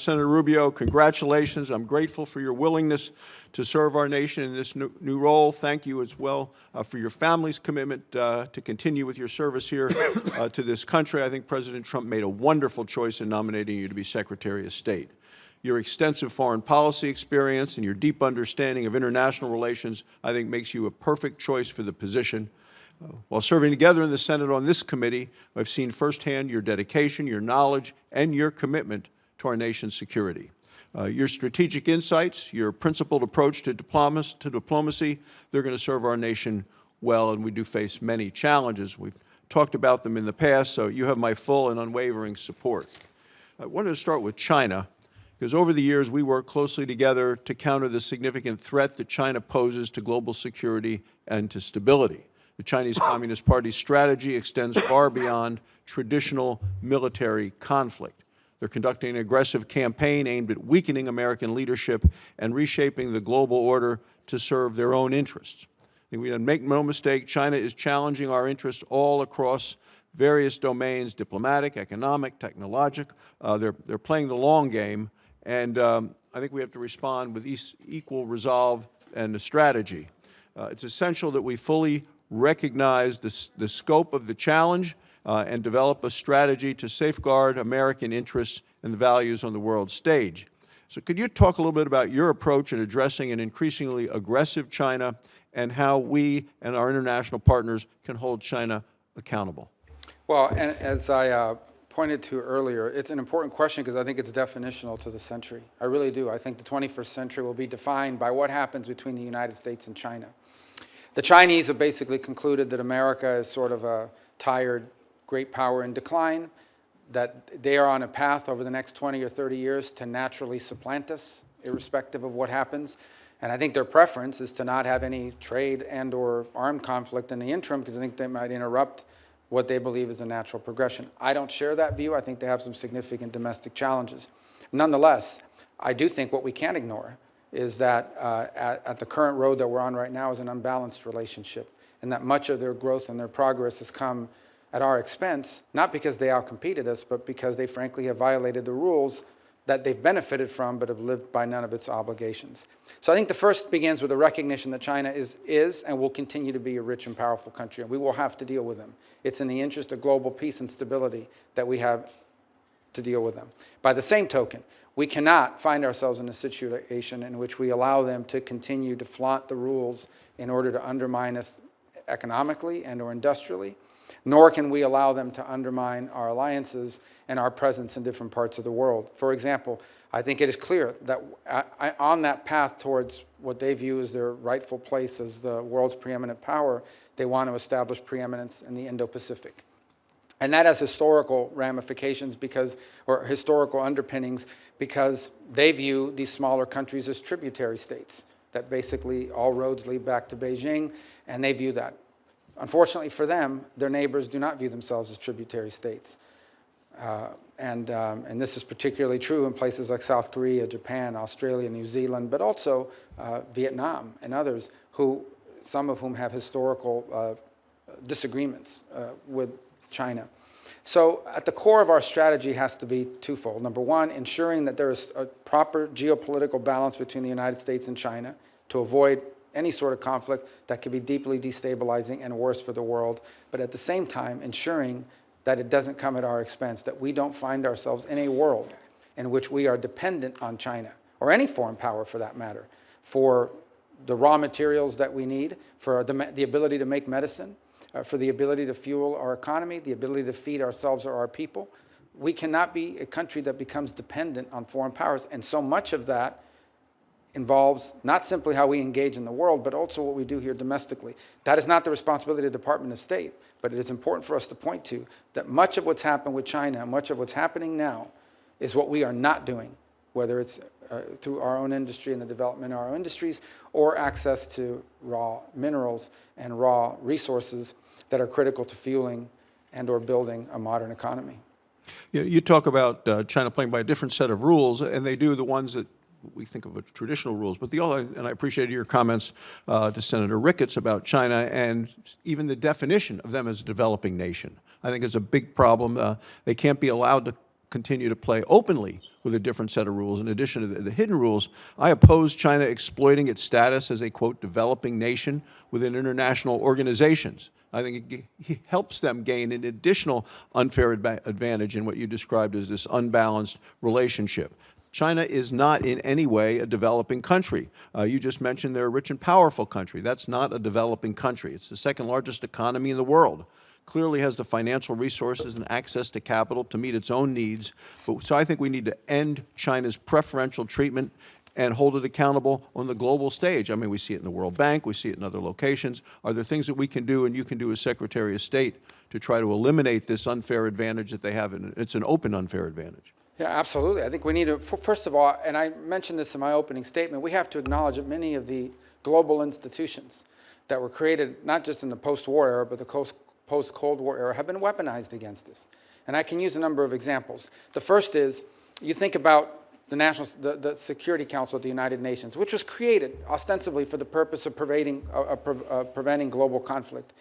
Senator Rubio, congratulations. I'm grateful for your willingness to serve our nation in this new role. Thank you as well for your family's commitment to continue with your service here to this country. I think President Trump made a wonderful choice in nominating you to be Secretary of State. Your extensive foreign policy experience and your deep understanding of international relations, I think, makes you a perfect choice for the position. While serving together in the Senate on this committee, I've seen firsthand your dedication, your knowledge, and your commitment to our nation's security. Your strategic insights, your principled approach to diplomacy, they're going to serve our nation well, and we do face many challenges. We've talked about them in the past, so you have my full and unwavering support. I wanted to start with China, because over the years we worked closely together to counter the significant threat that China poses to global security and to stability. The Chinese Communist Party's strategy extends far beyond traditional military conflict. They're conducting an aggressive campaign aimed at weakening American leadership and reshaping the global order to serve their own interests. And we make no mistake, China is challenging our interests all across various domains, diplomatic, economic, technological. They're playing the long game, and I think we have to respond with equal resolve and a strategy. It's essential that we fully recognize the scope of the challenge and develop a strategy to safeguard American interests and the values on the world stage. So could you talk a little bit about your approach in addressing an increasingly aggressive China and how we and our international partners can hold China accountable? Well, and as I pointed to earlier, it's an important question because I think it's definitional to the century. I really do. I think the 21st century will be defined by what happens between the United States and China. The Chinese have basically concluded that America is sort of a tired great power in decline, that they are on a path over the next 20 or 30 years to naturally supplant us, irrespective of what happens. And I think their preference is to not have any trade and or armed conflict in the interim, because I think they might interrupt what they believe is a natural progression. I don't share that view. I think they have some significant domestic challenges. Nonetheless, I do think what we can't ignore is that at the current road that we're on right now is an unbalanced relationship, and that much of their growth and their progress has come at our expense, not because they outcompeted us, but because they frankly have violated the rules that they've benefited from but have lived by none of its obligations. So I think the first begins with a recognition that China is and will continue to be a rich and powerful country, and we will have to deal with them. It's in the interest of global peace and stability that we have to deal with them. By the same token, we cannot find ourselves in a situation in which we allow them to continue to flaunt the rules in order to undermine us economically and or industrially, nor can we allow them to undermine our alliances and our presence in different parts of the world. For example, I think it is clear that on that path towards what they view as their rightful place as the world's preeminent power, they want to establish preeminence in the Indo-Pacific. And that has historical ramifications or historical underpinnings, because they view these smaller countries as tributary states, that basically all roads lead back to Beijing, and they view that. Unfortunately for them, their neighbors do not view themselves as tributary states. And this is particularly true in places like South Korea, Japan, Australia, New Zealand, but also Vietnam and others, some of whom have historical disagreements with China. So at the core of our strategy has to be twofold. Number one, ensuring that there is a proper geopolitical balance between the United States and China to avoid any sort of conflict that could be deeply destabilizing and worse for the world, but at the same time ensuring that it doesn't come at our expense, that we don't find ourselves in a world in which we are dependent on China, or any foreign power for that matter, for the raw materials that we need, for the ability to make medicine, for the ability to fuel our economy, the ability to feed ourselves or our people. We cannot be a country that becomes dependent on foreign powers, and so much of that involves not simply how we engage in the world, but also what we do here domestically. That is not the responsibility of the Department of State, but it is important for us to point to that much of what's happened with China, much of what's happening now, is what we are not doing, whether it's through our own industry and the development of our own industries, or access to raw minerals and raw resources that are critical to fueling and or building a modern economy. You talk about China playing by a different set of rules, and they do the ones that we think of as traditional rules. But and I appreciated your comments to Senator Ricketts about China and even the definition of them as a developing nation. I think it's a big problem. They can't be allowed to continue to play openly with a different set of rules in addition to the hidden rules. I oppose China exploiting its status as a, quote, developing nation within international organizations. I think it helps them gain an additional unfair advantage in what you described as this unbalanced relationship. China is not in any way a developing country. You just mentioned they're a rich and powerful country. That's not a developing country. It's the second largest economy in the world. Clearly has the financial resources and access to capital to meet its own needs. So I think we need to end China's preferential treatment and hold it accountable on the global stage. I mean, we see it in the World Bank, we see it in other locations. Are there things that we can do and you can do as Secretary of State to try to eliminate this unfair advantage that they have? And it's an open unfair advantage. Yeah, absolutely. I think we need to, first of all, and I mentioned this in my opening statement, we have to acknowledge that many of the global institutions that were created not just in the post-war era, but the post-Cold War era have been weaponized against us. And I can use a number of examples. The first is, you think about the Security Council of the United Nations, which was created ostensibly for the purpose of preventing global conflict.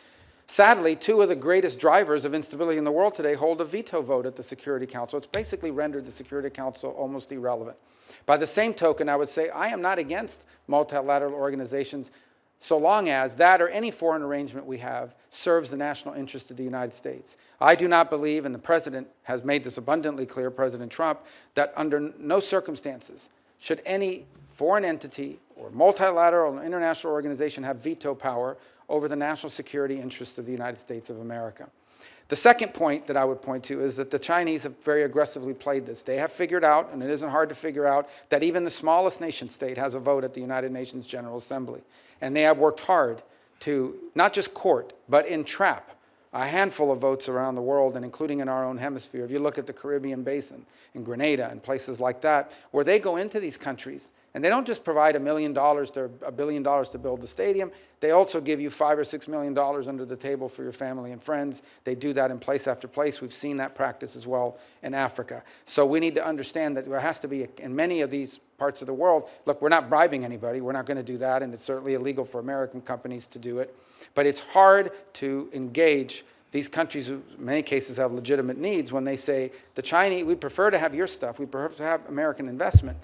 Sadly, two of the greatest drivers of instability in the world today hold a veto vote at the Security Council. It's basically rendered the Security Council almost irrelevant. By the same token, I would say I am not against multilateral organizations so long as that or any foreign arrangement we have serves the national interest of the United States. I do not believe, and the President has made this abundantly clear, President Trump, that under no circumstances should any foreign entity or multilateral or international organization have veto power over the national security interests of the United States of America. The second point that I would point to is that the Chinese have very aggressively played this. They have figured out, and it isn't hard to figure out, that even the smallest nation state has a vote at the United Nations General Assembly. And they have worked hard to not just court, but entrap a handful of votes around the world, and including in our own hemisphere. If you look at the Caribbean Basin, in Grenada and places like that, where they go into these countries, and they don't just provide $1 million or $1 billion to build the stadium, they also give you $5 or $6 million under the table for your family and friends. They do that in place after place. We've seen that practice as well in Africa. So we need to understand that there has to be, in many of these parts of the world, look, we're not bribing anybody. We're not going to do that, and it's certainly illegal for American companies to do it. But it's hard to engage these countries who in many cases have legitimate needs when they say, the Chinese, we prefer to have your stuff, we prefer to have American investment,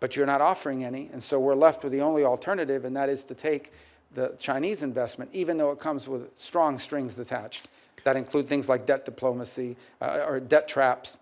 but you're not offering any, and so we're left with the only alternative, and that is to take the Chinese investment, even though it comes with strong strings attached that include things like debt diplomacy or debt traps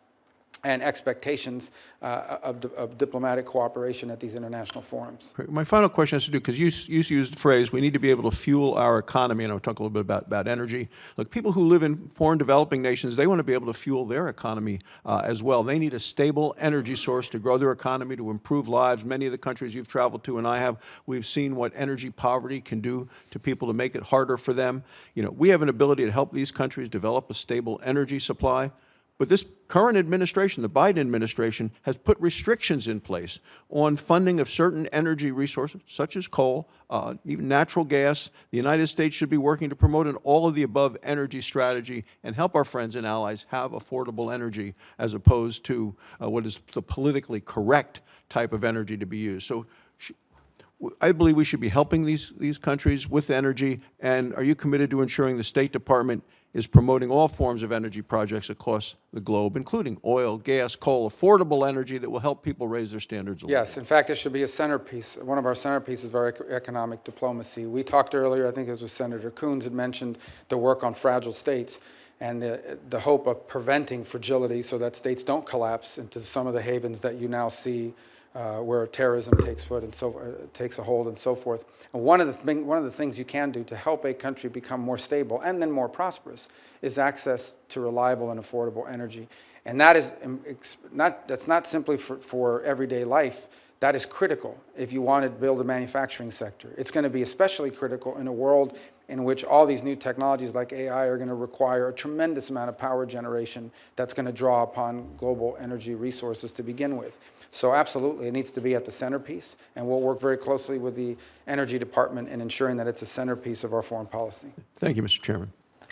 and expectations of diplomatic cooperation at these international forums. My final question has to do, because you used the phrase, we need to be able to fuel our economy, and I'll talk a little bit about energy. Look, people who live in foreign developing nations, they want to be able to fuel their economy as well. They need a stable energy source to grow their economy, to improve lives. Many of the countries you've traveled to and I have, we've seen what energy poverty can do to people to make it harder for them. You know, we have an ability to help these countries develop a stable energy supply. But this current administration, the Biden administration, has put restrictions in place on funding of certain energy resources, such as coal, even natural gas. The United States should be working to promote an all-of-the-above energy strategy and help our friends and allies have affordable energy as opposed to what is the politically correct type of energy to be used. So I believe we should be helping these countries with energy. And are you committed to ensuring the State Department is promoting all forms of energy projects across the globe, including oil, gas, coal, affordable energy that will help people raise their standards of living? Yes, in fact, it should be a centerpiece. One of our centerpieces of our economic diplomacy. We talked earlier, I think it was Senator Coons had mentioned the work on fragile states and the hope of preventing fragility so that states don't collapse into some of the havens that you now see where terrorism takes a hold and so forth. And one of the things you can do to help a country become more stable and then more prosperous is access to reliable and affordable energy. And that is that's not simply for everyday life. That is critical if you want to build a manufacturing sector. It's going to be especially critical in a world in which all these new technologies like AI are going to require a tremendous amount of power generation that's going to draw upon global energy resources to begin with. So absolutely, it needs to be at the centerpiece, and we'll work very closely with the Energy Department in ensuring that it's a centerpiece of our foreign policy. Thank you, Mr. Chairman.